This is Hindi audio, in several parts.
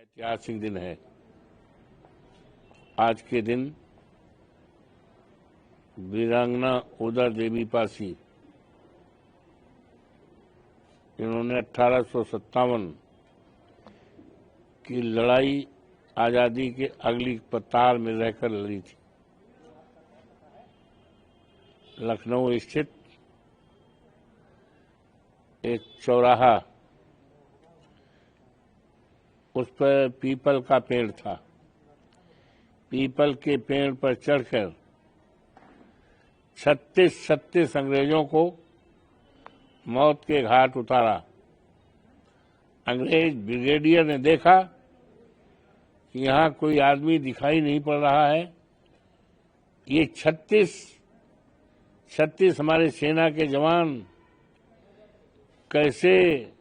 ऐतिहासिक दिन है। आज के दिन वीरांगना उदा देवी पासी, इन्होंने 1857 की लड़ाई आजादी के अगली कतार में रहकर लड़ी थी। लखनऊ स्थित एक चौराहा, उस पर पीपल का पेड़ था। पीपल के पेड़ पर चढ़कर 36 अंग्रेजों को मौत के घाट उतारा। अंग्रेज ब्रिगेडियर ने देखा कि यहाँ कोई आदमी दिखाई नहीं पड़ रहा है। ये 36 हमारे सेना के जवान कैसे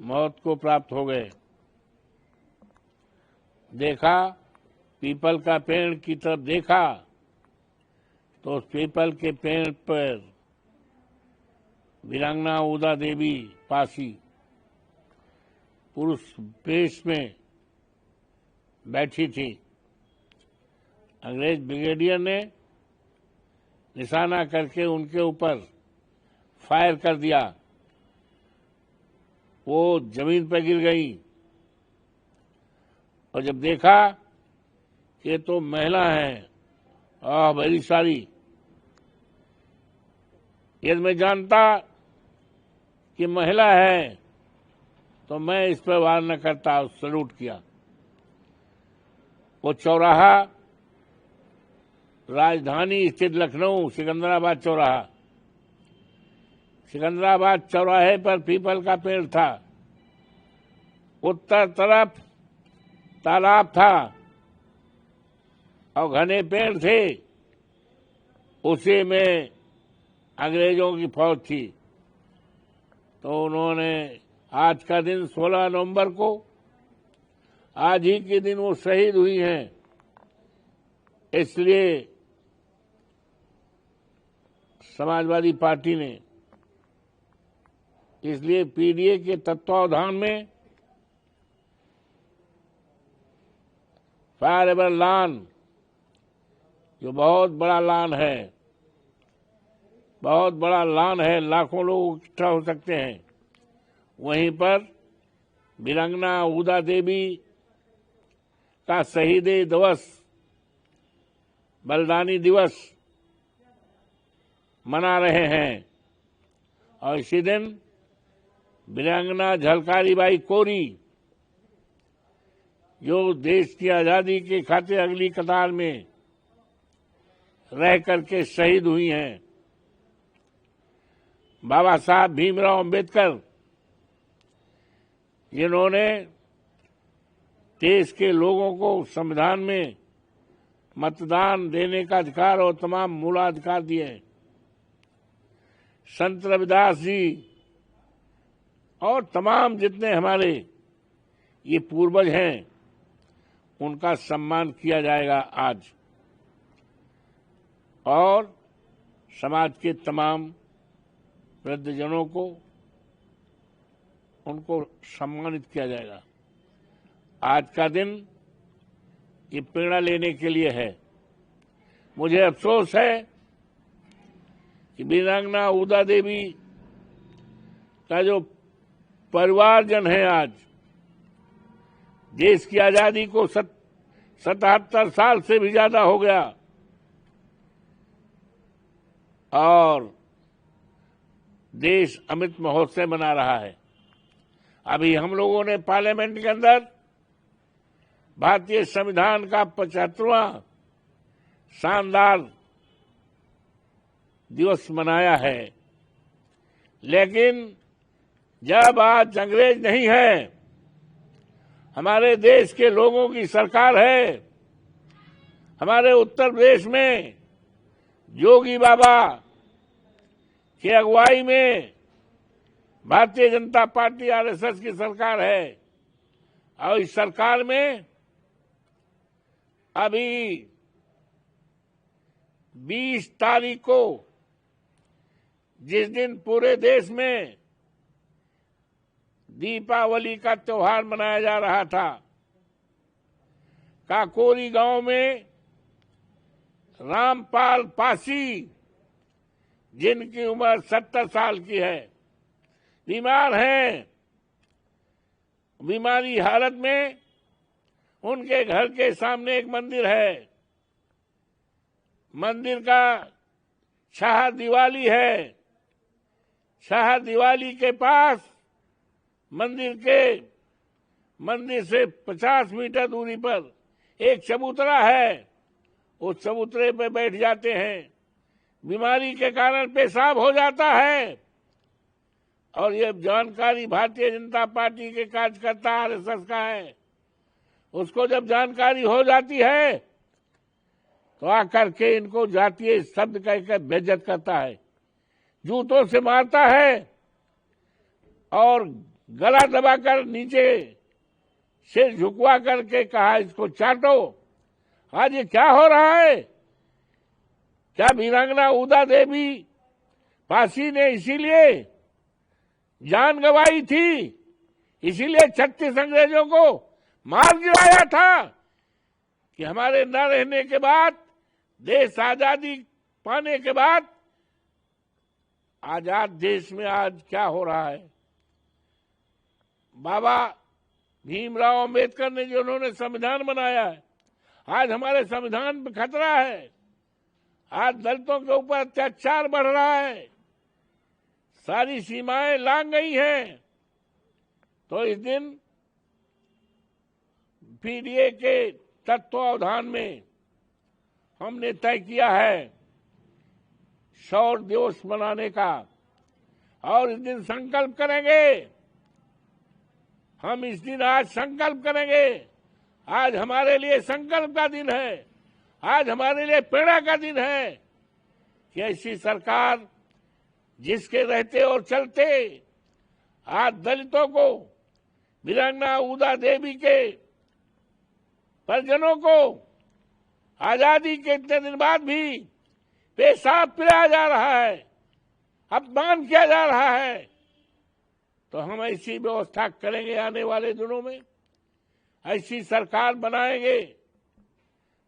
मौत को प्राप्त हो गए। देखा, पीपल का पेड़ की तरफ देखा तो उस पीपल के पेड़ पर वीरांगना उदा देवी पासी पुरुष वेश में बैठी थी। अंग्रेज ब्रिगेडियर ने निशाना करके उनके ऊपर फायर कर दिया। वो जमीन पर गिर गई और जब देखा कि ये तो महिला है, बड़ी सारी, यदि मैं जानता कि महिला है तो मैं इस पर वार न करता। सैल्यूट किया। वो चौराहा राजधानी स्थित लखनऊ सिकंदराबाद चौराहा, सिकंदराबाद चौराहे पर पीपल का पेड़ था। उत्तर तरफ तालाब था और घने पेड़ थे। उसी में अंग्रेजों की फौज थी। तो उन्होंने आज का दिन 16 नवंबर को, आज ही के दिन वो शहीद हुई हैं। इसलिए समाजवादी पार्टी ने, इसलिए पीडीए के तत्वावधान में फायर एवर लान, जो बहुत बड़ा लान है, बहुत बड़ा लान है, लाखों लोग इकट्ठा हो सकते हैं, वहीं पर वीरांगना उदा देवी का शहीदी दिवस, बलिदानी दिवस मना रहे हैं। और इसी दिन वीरांगना झलकारी बाई कोरी, जो देश की आजादी के खातिर अगली कतार में रह करके शहीद हुई हैं। बाबा साहब भीमराव अंबेडकर, जिन्होंने देश के लोगों को संविधान में मतदान देने का अधिकार और तमाम मूलाधिकार दिए। संत रविदास जी और तमाम जितने हमारे ये पूर्वज हैं, उनका सम्मान किया जाएगा आज। और समाज के तमाम वृद्धजनों को, उनको सम्मानित किया जाएगा। आज का दिन ये प्रेरणा लेने के लिए है। मुझे अफसोस है कि वीरांगना उदा देवी का जो परिवारजन है, आज देश की आजादी को 77 साल से भी ज्यादा हो गया और देश अमृत महोत्सव मना रहा है। अभी हम लोगों ने पार्लियामेंट के अंदर भारतीय संविधान का 75वां शानदार दिवस मनाया है। लेकिन जब आज अंग्रेज नहीं है, हमारे देश के लोगों की सरकार है, हमारे उत्तर प्रदेश में योगी बाबा की अगुवाई में भारतीय जनता पार्टी आरएसएस की सरकार है, और इस सरकार में अभी 20 तारीख को, जिस दिन पूरे देश में दीपावली का त्योहार मनाया जा रहा था। काकोरी गांव में रामपाल पासी, जिनकी उम्र 70 साल की है, बीमार हैं। बीमारी हालत में उनके घर के सामने एक मंदिर है। मंदिर का शाह दिवाली है। शाह दिवाली के पास मंदिर से 50 मीटर दूरी पर एक चबूतरा है। उस चबूतरे पे बैठ जाते हैं। बीमारी के कारण पेशाब हो जाता है और ये जानकारी भारतीय जनता पार्टी के कार्यकर्ता आरएसएस का है। उसको जब जानकारी हो जाती है तो आकर के इनको जातीय शब्द कहकर बेइज्जत करता है, जूतों से मारता है और गला दबाकर नीचे सिर झुकवा करके कहा इसको चाटो। आज ये क्या हो रहा है? क्या वीरांगना उदा देवी पासी ने इसीलिए जान गंवाई थी, इसीलिए 36 अंग्रेजों को मार गिराया था कि हमारे न रहने के बाद, देश आजादी पाने के बाद आजाद देश में आज क्या हो रहा है? बाबा भीमराव अंबेडकर ने जो उन्होंने संविधान बनाया है, आज हमारे संविधान पर खतरा है। आज दलितों के ऊपर अत्याचार बढ़ रहा है, सारी सीमाएं लांघ गई हैं। तो इस दिन पीडीए के तत्वावधान में हमने तय किया है शौर्य दिवस मनाने का और इस दिन संकल्प करेंगे। हम इस दिन आज संकल्प करेंगे। आज हमारे लिए संकल्प का दिन है। आज हमारे लिए प्रेरणा का दिन है कि ऐसी सरकार जिसके रहते और चलते आज दलितों को, वीरांगना उदा देवी के परिजनों को आजादी के इतने दिन बाद भी पेशाब पिलाया जा रहा है, अपमान किया जा रहा है। तो हम ऐसी व्यवस्था करेंगे आने वाले दिनों में, ऐसी सरकार बनाएंगे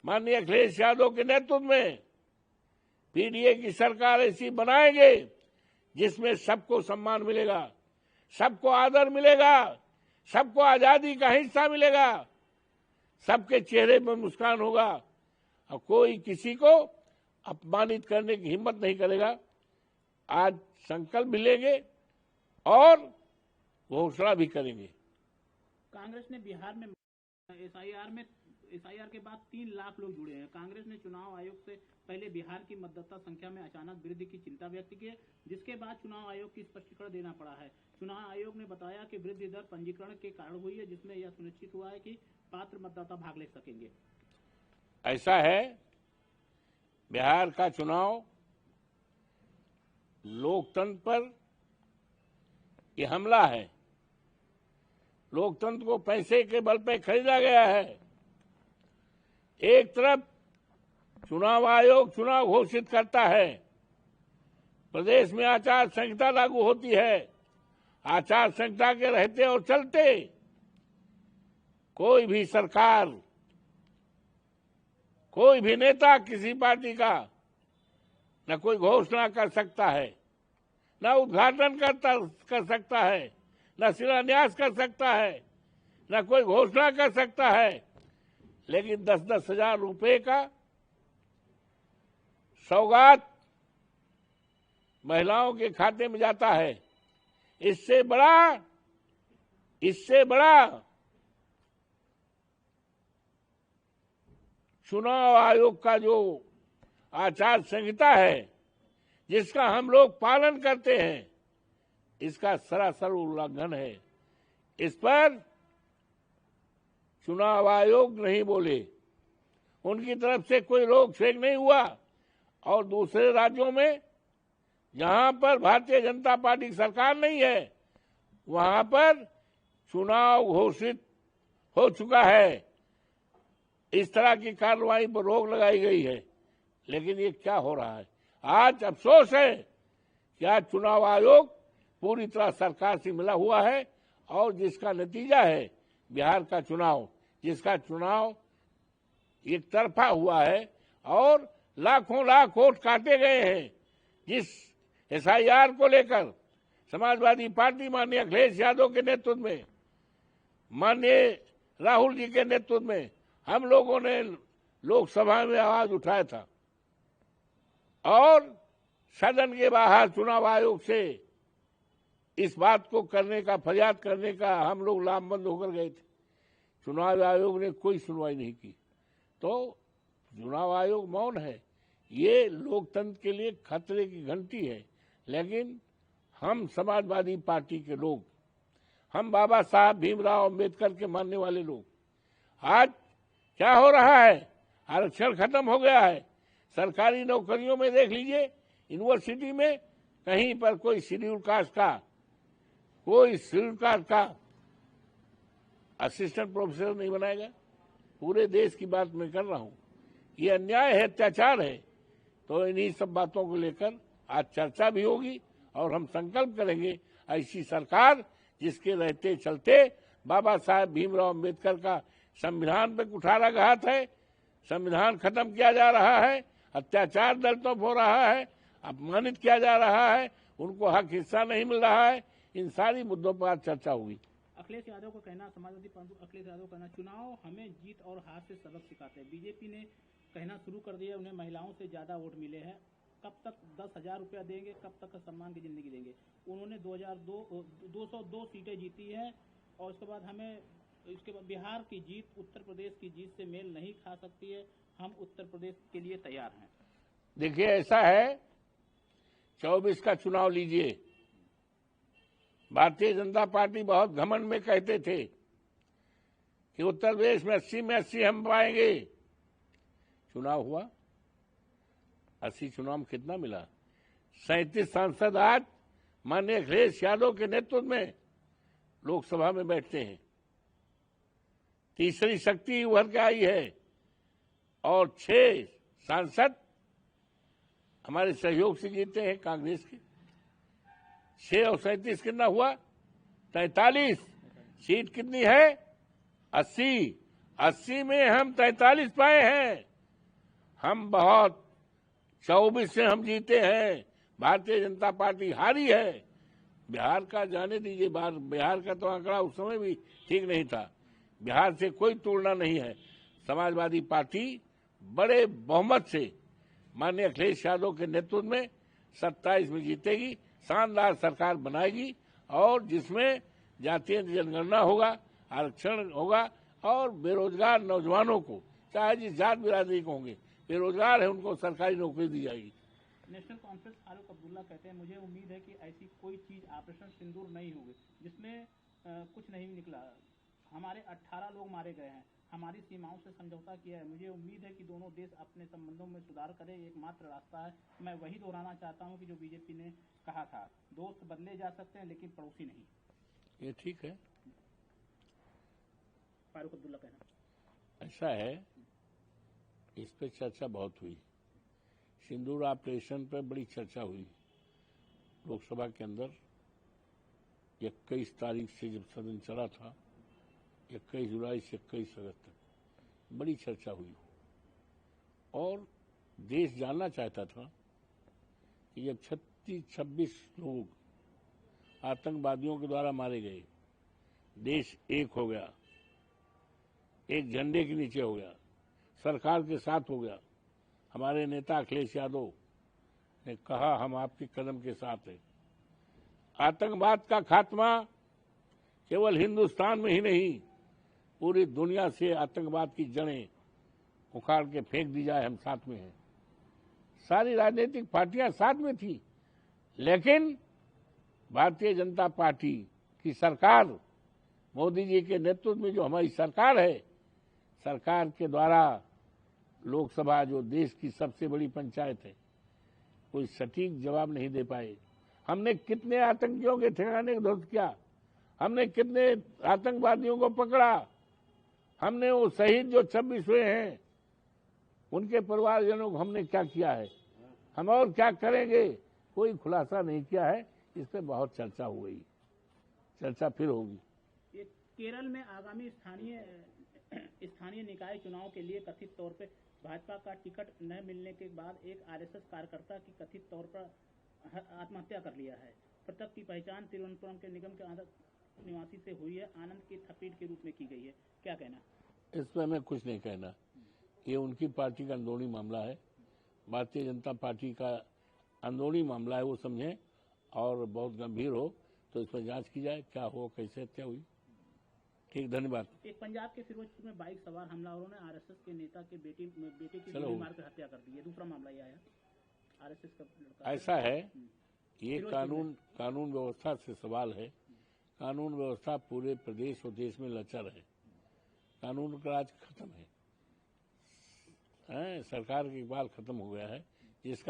माननीय अखिलेश यादव के नेतृत्व में। पीडीए की सरकार ऐसी बनाएंगे जिसमें सबको सम्मान मिलेगा, सबको आदर मिलेगा, सबको आजादी का हिस्सा मिलेगा, सबके चेहरे पर मुस्कान होगा और कोई किसी को अपमानित करने की हिम्मत नहीं करेगा। आज संकल्प भी लेंगे और घोषणा भी करेंगे। कांग्रेस ने बिहार में एसआईआर के बाद 3 लाख लोग जुड़े हैं। कांग्रेस ने चुनाव आयोग से पहले बिहार की मतदाता संख्या में अचानक वृद्धि की चिंता व्यक्त की है, जिसके बाद चुनाव आयोग की स्पष्टीकरण देना पड़ा है। चुनाव आयोग ने बताया कि वृद्धि दर पंजीकरण के कारण हुई है, जिसमें यह सुनिश्चित हुआ है कि पात्र मतदाता भाग ले सकेंगे। ऐसा है, बिहार का चुनाव लोकतंत्र पर यह हमला है। लोकतंत्र को पैसे के बल पर खरीदा गया है। एक तरफ चुनाव आयोग चुनाव घोषित करता है, प्रदेश में आचार संहिता लागू होती है, आचार संहिता के रहते और चलते कोई भी सरकार, कोई भी नेता किसी पार्टी का न कोई घोषणा कर सकता है, न उद्घाटन कर सकता है, न शिलान्यास कर सकता है, न कोई घोषणा कर सकता है। लेकिन 10-10 हजार रुपए का सौगात महिलाओं के खाते में जाता है। इससे बड़ा चुनाव आयोग का जो आचार संहिता है, जिसका हम लोग पालन करते हैं, इसका सरासर उल्लंघन है। इस पर चुनाव आयोग नहीं बोले, उनकी तरफ से कोई रोक छेक नहीं हुआ। और दूसरे राज्यों में जहां पर भारतीय जनता पार्टी की सरकार नहीं है, वहां पर चुनाव घोषित हो चुका है, इस तरह की कार्रवाई पर रोक लगाई गई है। लेकिन ये क्या हो रहा है? आज अफसोस है कि आज चुनाव आयोग पूरी तरह सरकार से मिला हुआ है और जिसका नतीजा है बिहार का चुनाव, जिसका चुनाव एक तरफा हुआ है और लाखों लाख वोट काटे गए हैं। जिस SIR को लेकर समाजवादी पार्टी माननीय अखिलेश यादव के नेतृत्व में, माननीय राहुल जी के नेतृत्व में हम लोगों ने लोकसभा में आवाज उठाया था और सदन के बाहर चुनाव आयोग से इस बात को करने का, फरियाद करने का हम लोग लामबंद होकर गए थे। चुनाव आयोग ने कोई सुनवाई नहीं की। तो चुनाव आयोग मौन है। ये लोकतंत्र के लिए खतरे की घंटी है। लेकिन हम समाजवादी पार्टी के लोग, हम बाबा साहब भीमराव अंबेडकर के मानने वाले लोग, आज क्या हो रहा है, आरक्षण खत्म हो गया है। सरकारी नौकरियों में देख लीजिए, यूनिवर्सिटी में कहीं पर कोई शेड्यूल कास्ट का असिस्टेंट प्रोफेसर नहीं बनाएगा। पूरे देश की बात मैं कर रहा हूं। ये अन्याय है, अत्याचार है। तो इन्हीं सब बातों को लेकर आज चर्चा भी होगी और हम संकल्प करेंगे ऐसी सरकार जिसके रहते चलते बाबा साहब भीमराव अंबेडकर का संविधान पे कुठाराघात है, संविधान खत्म किया जा रहा है, अत्याचार दलितों पर हो रहा है, अपमानित किया जा रहा है, उनको हक हिस्सा नहीं मिल रहा है। इन सारी मुद्दों पर आज चर्चा होगी। अखिलेश यादव का कहना, समाजवादी पार्टी अखिलेश यादव का कहना, चुनाव हमें जीत और हार से सबक सिखाते हैं। बीजेपी ने कहना शुरू कर दिया उन्हें महिलाओं से ज्यादा वोट मिले हैं, कब तक 10,000 रुपया देंगे, कब तक सम्मान की जिंदगी देंगे। उन्होंने 202 सीटें जीती हैं और उसके बाद बिहार की जीत उत्तर प्रदेश की जीत से मेल नहीं खा सकती है। हम उत्तर प्रदेश के लिए तैयार हैं। देखिए, ऐसा है, 24 का चुनाव लीजिए। भारतीय जनता पार्टी बहुत घमंड में कहते थे कि उत्तर प्रदेश में 80 में 80 हम पाएंगे। चुनाव हुआ, 80 चुनाव में कितना मिला? 37 सांसद आज माननीय अखिलेश यादव के नेतृत्व में लोकसभा में बैठते हैं। तीसरी शक्ति उभर के आई है और 6 सांसद हमारे सहयोग से जीते हैं कांग्रेस के। 6 और 37 कितना हुआ? 43। सीट कितनी है? 80। 80 में हम 43 पाए हैं। हम बहुत 24 से हम जीते हैं। भारतीय जनता पार्टी हारी है। बिहार का जाने दीजिए, बिहार का तो आंकड़ा उस समय भी ठीक नहीं था। बिहार से कोई तुलना नहीं है। समाजवादी पार्टी बड़े बहुमत से माननीय अखिलेश यादव के नेतृत्व में 27 में जीतेगी, शानदार सरकार बनाएगी और जिसमें जातीय जनगणना होगा, आरक्षण होगा और बेरोजगार नौजवानों को, चाहे जिस जात बिरादरी को होंगे, बेरोजगार है, उनको सरकारी नौकरी दी जाएगी। नेशनल कॉन्फ्रेंस फारूक अब्दुल्ला कहते हैं, मुझे उम्मीद है कि ऐसी कोई चीज ऑपरेशन सिंदूर नहीं होगी जिसमें कुछ नहीं निकला। हमारे 18 लोग मारे गए हैं, हमारी सीमाओं से समझौता किया है। मुझे उम्मीद है कि दोनों देश अपने संबंधों में सुधार करें, एकमात्र रास्ता है। मैं वही दोहराना चाहता हूं कि जो बीजेपी ने कहा था, दोस्त बदले जा सकते हैं लेकिन पड़ोसी नहीं। ये ठीक है। फारूक अब्दुल्ला कहना ऐसा है, इस पे चर्चा बहुत हुई। सिंदूर ऑपरेशन पर बड़ी चर्चा हुई लोकसभा के अंदर। 21 तारीख से जब सदन चला था, 21 जुलाई से 21 अगस्त तक बड़ी चर्चा हुई और देश जानना चाहता था कि जब 26 लोग आतंकवादियों के द्वारा मारे गए, देश एक हो गया, एक झंडे के नीचे हो गया, सरकार के साथ हो गया। हमारे नेता अखिलेश यादव ने कहा, हम आपके कदम के साथ हैं। आतंकवाद का खात्मा केवल हिंदुस्तान में ही नहीं, पूरी दुनिया से आतंकवाद की जड़ें उखाड़ के फेंक दी जाए, हम साथ में हैं। सारी राजनीतिक पार्टियां साथ में थी, लेकिन भारतीय जनता पार्टी की सरकार, मोदी जी के नेतृत्व में जो हमारी सरकार है, सरकार के द्वारा लोकसभा, जो देश की सबसे बड़ी पंचायत है, कोई सटीक जवाब नहीं दे पाए। हमने कितने आतंकियों के ठिकाने को ध्वस्त किया, हमने कितने आतंकवादियों को पकड़ा, हमने वो शहीद जो 26 हुए हैं उनके परिवारजनों को हमने क्या किया है, हम और क्या करेंगे, कोई खुलासा नहीं किया है। इस पर बहुत चर्चा हो गई, चर्चा फिर होगी। केरल में आगामी स्थानीय निकाय चुनाव के लिए कथित तौर पर भाजपा का टिकट न मिलने के बाद एक आरएसएस कार्यकर्ता की कथित तौर पर आत्महत्या कर लिया है। मृतक की पहचान तिरुवनंतपुरम के निगम के निवासी से हुई है। आनंद की थपेट के रूप में की गई है। क्या कहना? इस पर मैं कुछ नहीं कहना। ये उनकी पार्टी का अंदरूनी मामला है। भारतीय जनता पार्टी का अंदरूनी मामला है, वो समझें और बहुत गंभीर हो तो इस पर जांच की जाए, क्या हो, कैसे हत्या हुई। ठीक, धन्यवाद। एक पंजाब के फिरोजपुर में बाइक सवार हमलावरों ने आरएसएस के नेता के बेटे की गोली मारकर हत्या कर दी है। दूसरा मामला यह आया, आरएसएस का लड़का। ऐसा है, ये कानून व्यवस्था से सवाल है। कानून व्यवस्था पूरे प्रदेश और देश में लचर है। कानून का राज खत्म है। सरकार की इकबाल खत्म हो गया है, जिसका